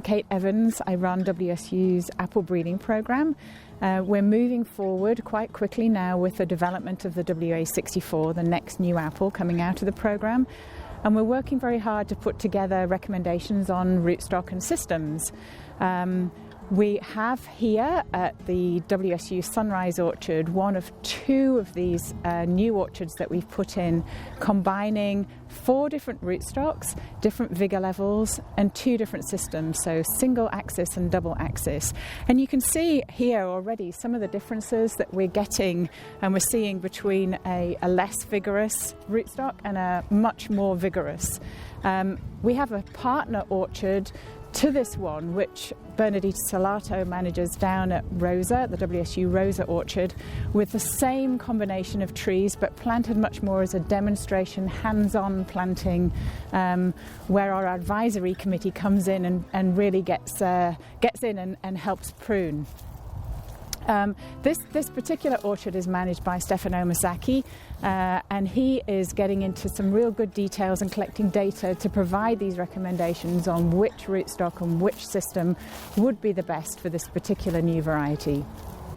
Kate Evans. I run WSU's apple breeding program. We're moving forward quite quickly now with the development of the WA64, the next new apple coming out of the program. And we're working very hard to put together recommendations on rootstock and systems. We have here at the WSU Sunrise Orchard one of two of these new orchards that we've put in, combining 4 different rootstocks, different vigor levels, and 2 different systems, so single axis and double axis. And you can see here already some of the differences that we're getting and we're seeing between a less vigorous rootstock and a much more vigorous. We have a partner orchard to this one, which Bernadette Salato manages down at Rosa, the WSU Rosa Orchard, with the same combination of trees, but planted much more as a demonstration, hands-on planting, where our advisory committee comes in and really gets in and helps prune. This particular orchard is managed by Stefano Musacchi, and he is getting into some real good details and collecting data to provide these recommendations on which rootstock and which system would be the best for this particular new variety.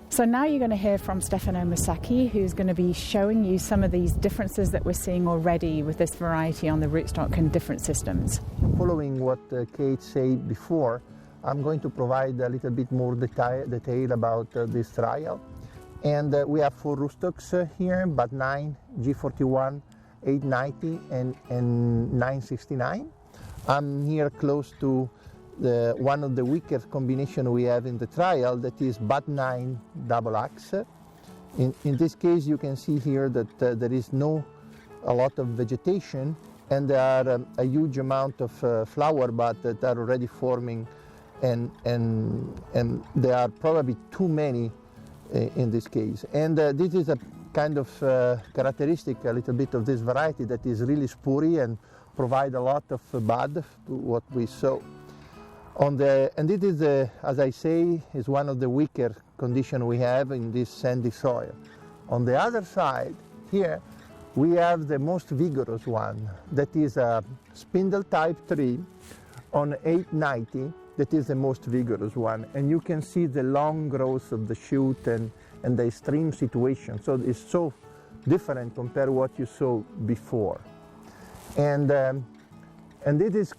So now you're going to hear from Stefano Musacchi, who's going to be showing you some of these differences that we're seeing already with this variety on the rootstock and different systems. Following what Kate said before, I'm going to provide a little bit more detail about this trial. And we have 4 rootstocks here, but 9, G41, 890 and 969. I'm here close to one of the weakest combination we have in the trial, that is BUD9 double axe. In this case you can see here that there is a lot of vegetation, and there are a huge amount of flower buds that are already forming, and there are probably too many in this case. And this is a kind of characteristic a little bit of this variety that is really spurry and provide a lot of bud to what we saw. And this is, as I say, is one of the weaker conditions we have in this sandy soil. On the other side, here, we have the most vigorous one, that is a spindle type tree on 890, that is the most vigorous one. And you can see the long growth of the shoot and the extreme situation. So it's so different compared to what you saw before. And it is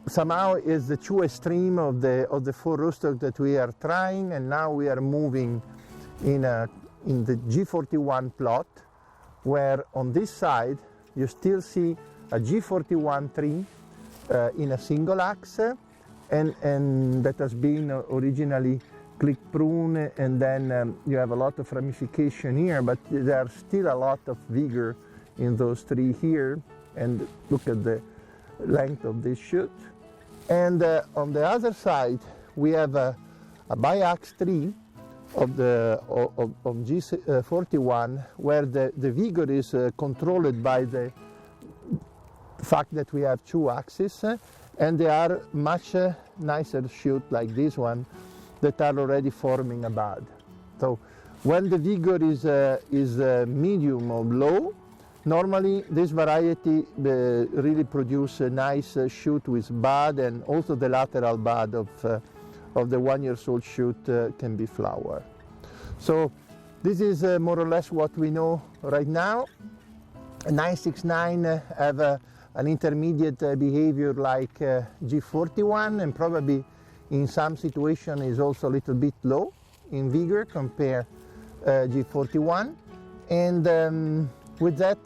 somehow is the true extreme of the 4 rootstocks that we are trying, and now we are moving in the G41 plot, where on this side you still see a G41 tree in a single axe, and that has been originally click prune, and then you have a lot of ramification here, but there are still a lot of vigor in those trees here, and look at the length of this shoot. And on the other side we have a biax tree of G41, where the vigor is controlled by the fact that we have 2 axes, and they are much nicer shoot like this one that are already forming a bud. So when the vigor is medium or low, normally this variety really produce a nice shoot with bud, and also the lateral bud of the 1-year-old shoot can be flower. So this is more or less what we know right now. 969 have an intermediate behavior like G41, and probably in some situation is also a little bit low in vigor compared G41. And with that,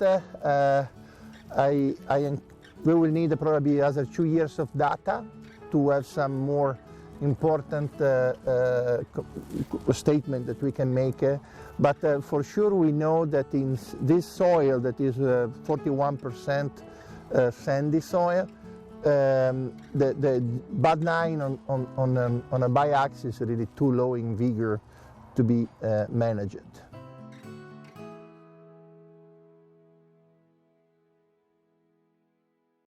we will need probably other 2 years of data to have some more important statement that we can make. But for sure we know that in this soil that is 41% sandy soil, the BUD9 on a biax is really too low in vigor to be managed.